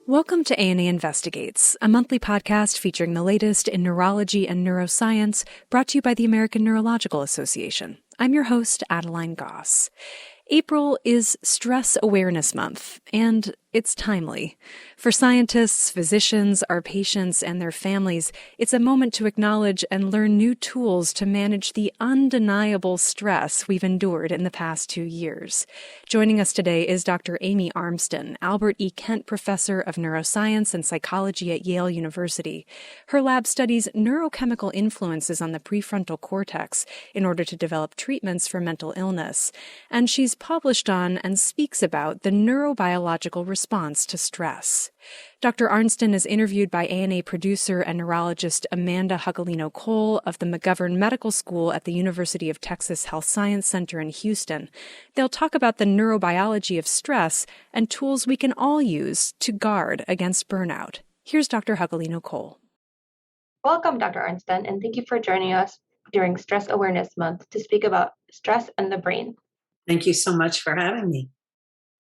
Welcome to A&A Investigates, a monthly podcast featuring the latest in neurology and neuroscience, brought to you by the American Neurological Association. I'm your host, Adeline Goss. April is Stress Awareness Month, and it's timely. For scientists, physicians, our patients, and their families, it's a moment to acknowledge and learn new tools to manage the undeniable stress we've endured in the past 2 years. Joining us today is Dr. Amy Arnsten, Albert E. Kent Professor of Neuroscience and Psychology at Yale University. Her lab studies neurochemical influences on the prefrontal cortex in order to develop treatments for mental illness, and she's published on and speaks about the neurobiological response to stress. Dr. Arnsten is interviewed by A&A producer and neurologist Amanda Jagolino-Cole of the McGovern Medical School at the University of Texas Health Science Center in Houston. They'll talk about the neurobiology of stress and tools we can all use to guard against burnout. Here's Dr. Jagolino-Cole. Welcome, Dr. Arnsten, and thank you for joining us during Stress Awareness Month to speak about stress and the brain. Thank you so much for having me.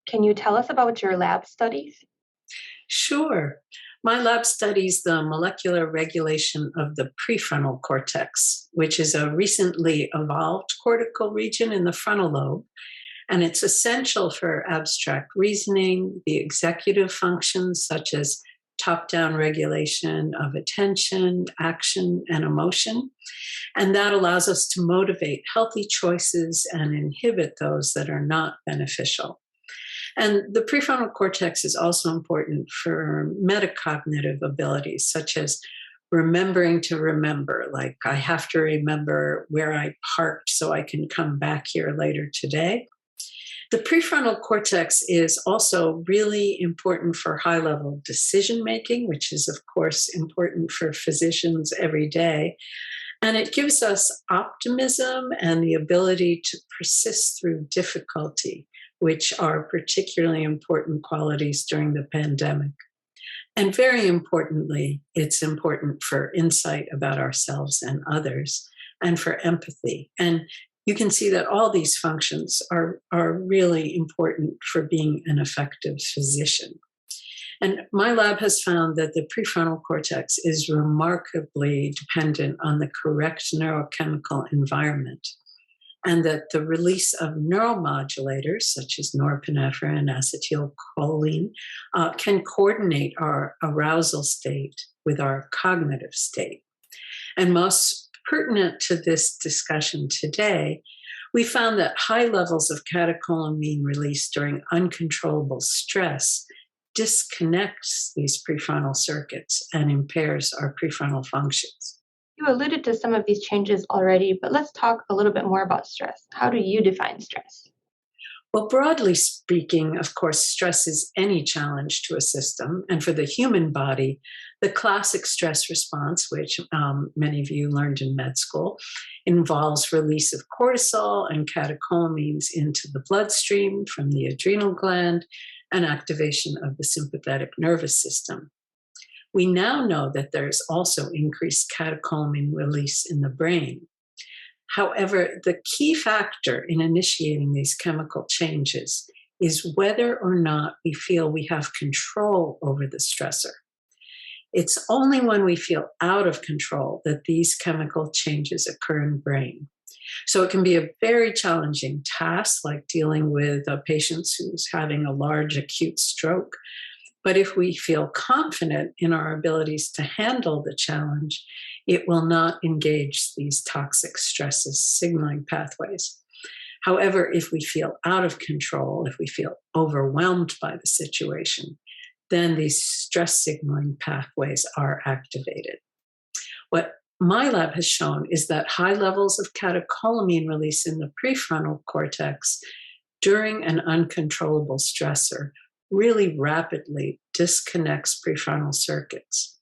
Can you tell us about your lab studies? Sure. My lab studies the molecular regulation of the prefrontal cortex, which is a recently evolved cortical region in the frontal lobe, and it's essential for abstract reasoning, the executive functions such as top-down regulation of attention, action, and emotion. And that allows us to motivate healthy choices and inhibit those that are not beneficial. And the prefrontal cortex is also important for metacognitive abilities, such as remembering to remember, like I have to remember where I parked so I can come back here later today. The prefrontal cortex is also really important for high-level decision-making, which is, of course, important for physicians every day. And it gives us optimism and the ability to persist through difficulty, which are particularly important qualities during the pandemic. And very importantly, it's important for insight about ourselves and others, and for empathy. And you can see that all these functions are really important for being an effective physician. And my lab has found that the prefrontal cortex is remarkably dependent on the correct neurochemical environment, and that the release of neuromodulators, such as norepinephrine and acetylcholine, can coordinate our arousal state with our cognitive state. And most pertinent to this discussion today, we found that high levels of catecholamine release during uncontrollable stress disconnects these prefrontal circuits and impairs our prefrontal functions. You alluded to some of these changes already, but let's talk a little bit more about stress. How do you define stress? Well, broadly speaking, of course, stress is any challenge to a system. And for the human body, the classic stress response, which many of you learned in med school, involves release of cortisol and catecholamines into the bloodstream from the adrenal gland and activation of the sympathetic nervous system. We now know that there's also increased catecholamine release in the brain. However, the key factor in initiating these chemical changes is whether or not we feel we have control over the stressor. It's only when we feel out of control that these chemical changes occur in the brain. So it can be a very challenging task, like dealing with a patient who's having a large acute stroke. But if we feel confident in our abilities to handle the challenge, it will not engage these toxic stresses signaling pathways. However, if we feel out of control, if we feel overwhelmed by the situation, then these stress signaling pathways are activated. What my lab has shown is that high levels of catecholamine release in the prefrontal cortex during an uncontrollable stressor really rapidly disconnects prefrontal circuits.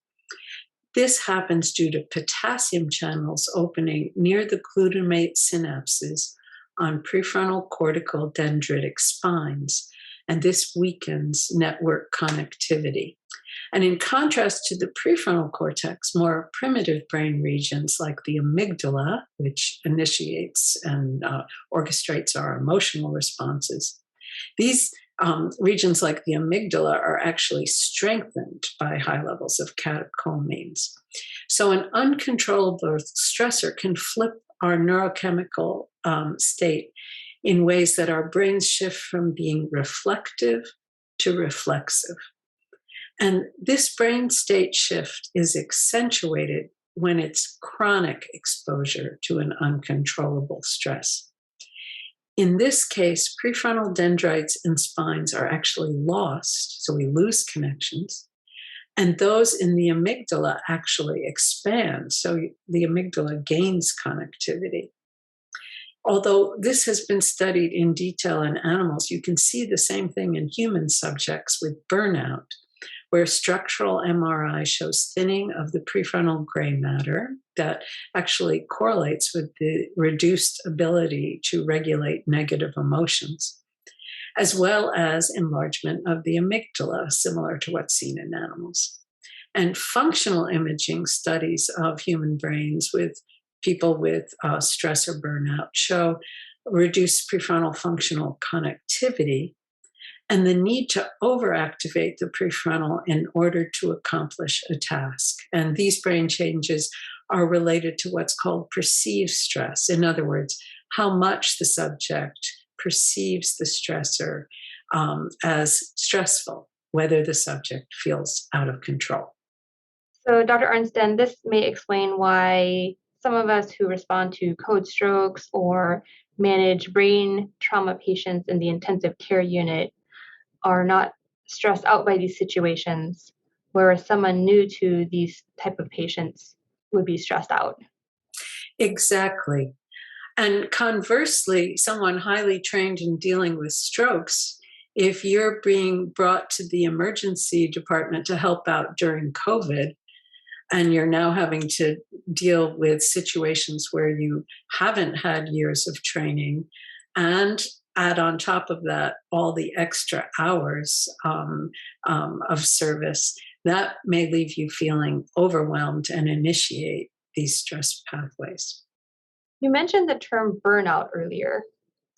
This happens due to potassium channels opening near the glutamate synapses on prefrontal cortical dendritic spines, and this weakens network connectivity. And in contrast to the prefrontal cortex, more primitive brain regions like the amygdala, which initiates and orchestrates our emotional responses, these regions like the amygdala are actually strengthened by high levels of catecholamines. So an uncontrollable stressor can flip our neurochemical state in ways that our brains shift from being reflective to reflexive. And this brain state shift is accentuated when it's chronic exposure to an uncontrollable stress. In this case, prefrontal dendrites and spines are actually lost, so we lose connections. And those in the amygdala actually expand, so the amygdala gains connectivity. Although this has been studied in detail in animals, you can see the same thing in human subjects with burnout, where structural MRI shows thinning of the prefrontal gray matter that actually correlates with the reduced ability to regulate negative emotions, as well as enlargement of the amygdala, similar to what's seen in animals. And functional imaging studies of human brains with people with stress or burnout show reduced prefrontal functional connectivity and the need to overactivate the prefrontal in order to accomplish a task. And these brain changes are related to what's called perceived stress. In other words, how much the subject perceives the stressor as stressful, whether the subject feels out of control. So, Dr. Arnsten, this may explain why some of us who respond to code strokes or manage brain trauma patients in the intensive care unit are not stressed out by these situations, whereas someone new to these type of patients would be stressed out. Exactly. And conversely, someone highly trained in dealing with strokes, if you're being brought to the emergency department to help out during COVID, and you're now having to deal with situations where you haven't had years of training, and add on top of that all the extra hours of service, that may leave you feeling overwhelmed and initiate these stress pathways. You mentioned the term burnout earlier.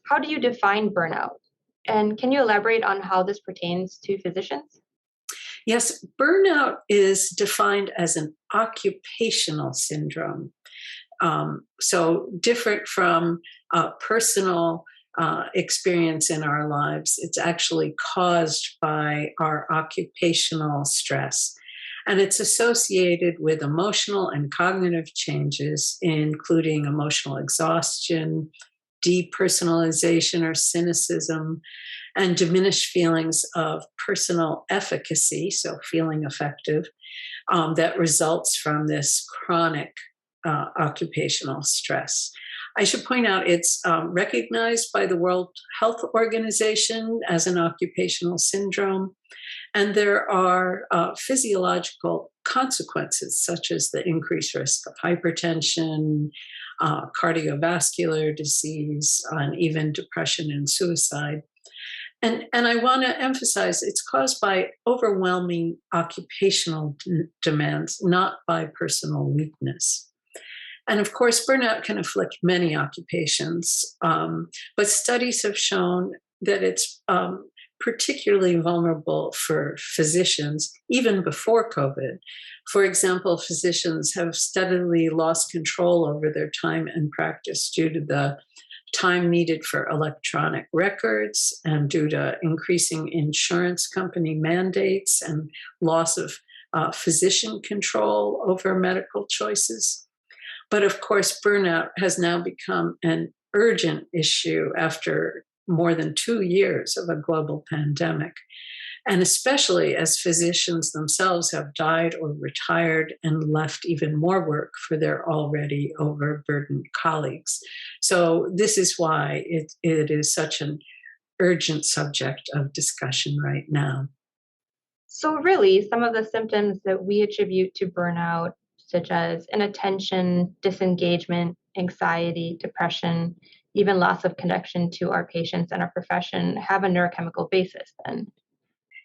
How do you define burnout? And can you elaborate on how this pertains to physicians? Yes, burnout is defined as an occupational syndrome. So different from personal experience in our lives, it's actually caused by our occupational stress. And it's associated with emotional and cognitive changes, including emotional exhaustion, depersonalization or cynicism, and diminished feelings of personal efficacy, so feeling effective, that results from this chronic occupational stress. I should point out it's recognized by the World Health Organization as an occupational syndrome, and there are physiological consequences such as the increased risk of hypertension, cardiovascular disease, and even depression and suicide. And I want to emphasize it's caused by overwhelming occupational demands, not by personal weakness. And of course, burnout can afflict many occupations, but studies have shown that it's particularly vulnerable for physicians, even before COVID. For example, physicians have steadily lost control over their time and practice due to the time needed for electronic records and due to increasing insurance company mandates and loss of physician control over medical choices. But of course, burnout has now become an urgent issue after more than 2 years of a global pandemic, and especially as physicians themselves have died or retired and left even more work for their already overburdened colleagues. So this is why it is such an urgent subject of discussion right now. So really, some of the symptoms that we attribute to burnout, such as inattention, disengagement, anxiety, depression, even loss of connection to our patients and our profession, have a neurochemical basis then.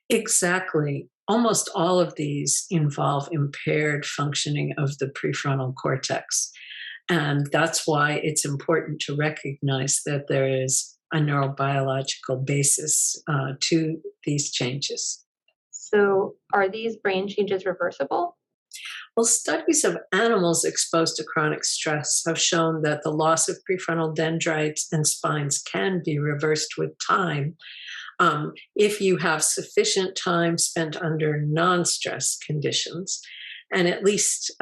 Exactly. Almost all of these involve impaired functioning of the prefrontal cortex. And that's why it's important to recognize that there is a neurobiological basis to these changes. So are these brain changes reversible? Well, studies of animals exposed to chronic stress have shown that the loss of prefrontal dendrites and spines can be reversed with time if you have sufficient time spent under non-stress conditions, and at least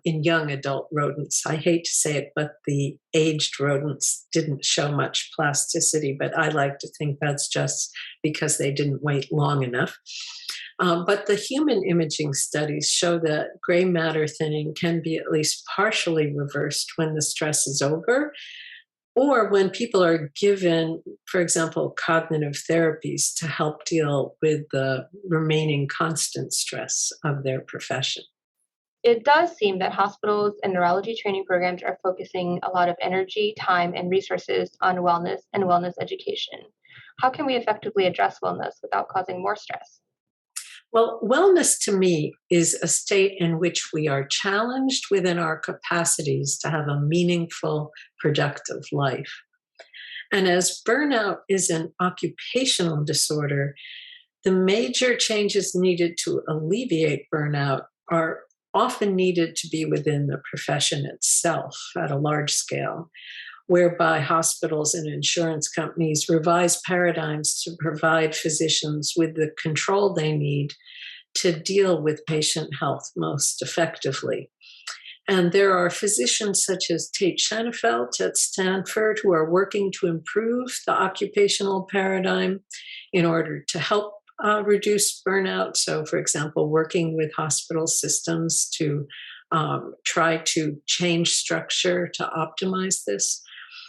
in young adult rodents. I hate to say it, but the aged rodents didn't show much plasticity, but I like to think that's just because they didn't wait long enough. But the human imaging studies show that gray matter thinning can be at least partially reversed when the stress is over, or when people are given, for example, cognitive therapies to help deal with the remaining constant stress of their profession. It does seem that hospitals and neurology training programs are focusing a lot of energy, time, and resources on wellness and wellness education. How can we effectively address wellness without causing more stress? Well, wellness to me is a state in which we are challenged within our capacities to have a meaningful, productive life. And as burnout is an occupational disorder, the major changes needed to alleviate burnout are often needed to be within the profession itself at a large scale, whereby hospitals and insurance companies revise paradigms to provide physicians with the control they need to deal with patient health most effectively. And there are physicians such as Tate Shanafelt at Stanford who are working to improve the occupational paradigm in order to help reduce burnout. So, for example, working with hospital systems to try to change structure to optimize this.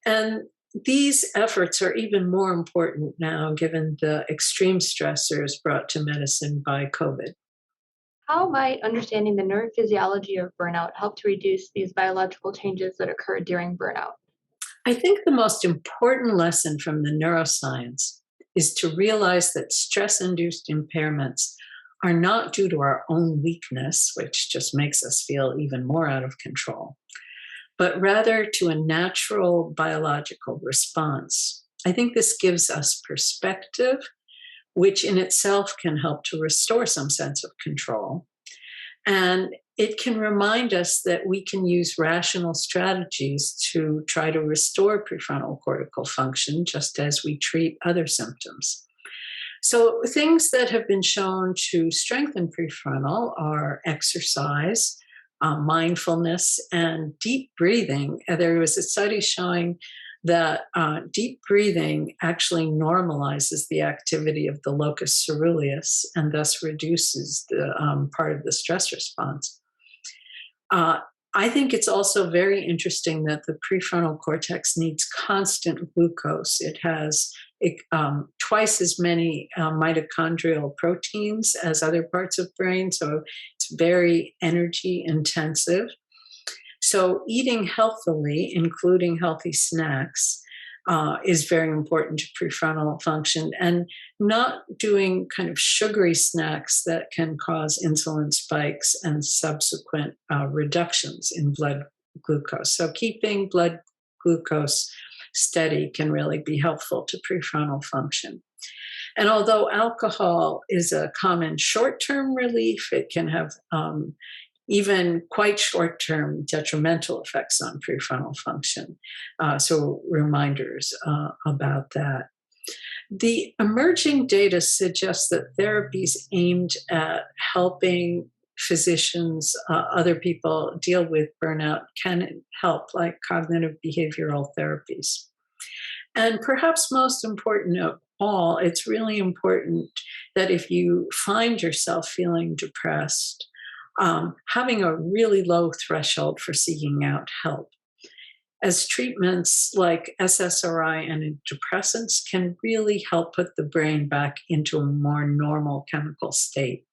And these efforts are even more important now given the extreme stressors brought to medicine by COVID. How might understanding the neurophysiology of burnout help to reduce these biological changes that occur during burnout? I think the most important lesson from the neuroscience is to realize that stress-induced impairments are not due to our own weakness, which just makes us feel even more out of control, but rather to a natural biological response. I think this gives us perspective, which in itself can help to restore some sense of control. And it can remind us that we can use rational strategies to try to restore prefrontal cortical function, just as we treat other symptoms. So things that have been shown to strengthen prefrontal are exercise, mindfulness, and deep breathing. There was a study showing that deep breathing actually normalizes the activity of the locus coeruleus and thus reduces the part of the stress response. I think it's also very interesting that the prefrontal cortex needs constant glucose. It has twice as many mitochondrial proteins as other parts of brain, so it's very energy intensive. So eating healthily, including healthy snacks, is very important to prefrontal function, and not doing kind of sugary snacks that can cause insulin spikes and subsequent reductions in blood glucose. So keeping blood glucose steady can really be helpful to prefrontal function. And although alcohol is a common short-term relief, it can have even quite short-term detrimental effects on prefrontal function. So reminders about that. The emerging data suggests that therapies aimed at helping physicians, other people deal with burnout can help, like cognitive behavioral therapies. And perhaps most important of all, it's really important that if you find yourself feeling depressed, having a really low threshold for seeking out help, as treatments like SSRI and antidepressants can really help put the brain back into a more normal chemical state.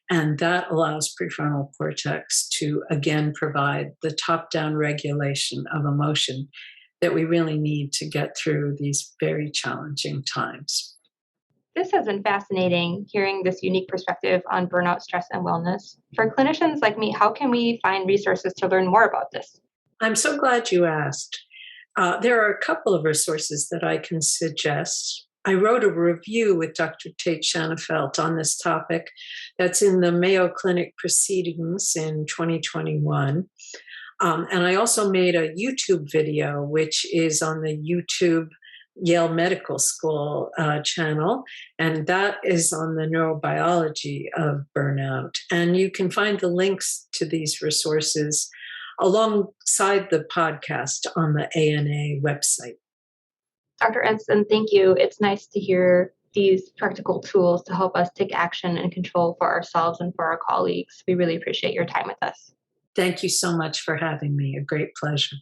And that allows prefrontal cortex to, again, provide the top-down regulation of emotion that we really need to get through these very challenging times. This has been fascinating, hearing this unique perspective on burnout, stress, and wellness. For clinicians like me, how can we find resources to learn more about this? I'm so glad you asked. There are a couple of resources that I can suggest. I wrote a review with Dr. Tate Shanafelt on this topic that's in the Mayo Clinic Proceedings in 2021. And I also made a YouTube video, which is on the YouTube Yale Medical School channel, and that is on the neurobiology of burnout. And you can find the links to these resources alongside the podcast on the ANA website. Dr. Arnsten, thank you. It's nice to hear these practical tools to help us take action and control for ourselves and for our colleagues. We really appreciate your time with us. Thank you so much for having me. A great pleasure.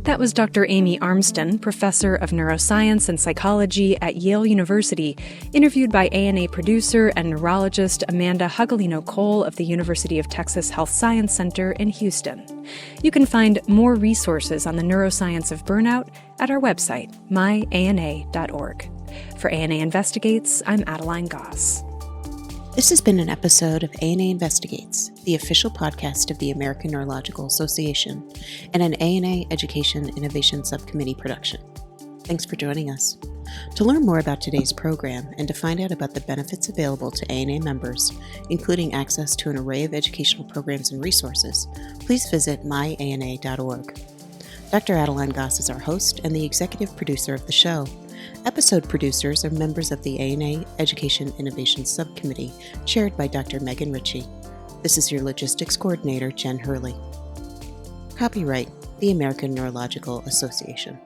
That was Dr. Amy Arnsten, professor of neuroscience and psychology at Yale University, interviewed by ANA producer and neurologist Amanda Jagolino-Cole of the University of Texas Health Science Center in Houston. You can find more resources on the neuroscience of burnout at our website, myana.org. For ANA Investigates, I'm Adeline Goss. This has been an episode of ANA Investigates, the official podcast of the American Neurological Association, and an ANA Education Innovation Subcommittee production. Thanks for joining us. To learn more about today's program and to find out about the benefits available to ANA members, including access to an array of educational programs and resources, please visit myana.org. Dr. Adeline Goss is our host and the executive producer of the show. Episode producers are members of the ANA Education Innovation Subcommittee, chaired by Dr. Megan Ritchie. This is your logistics coordinator, Jen Hurley. Copyright, the American Neurological Association.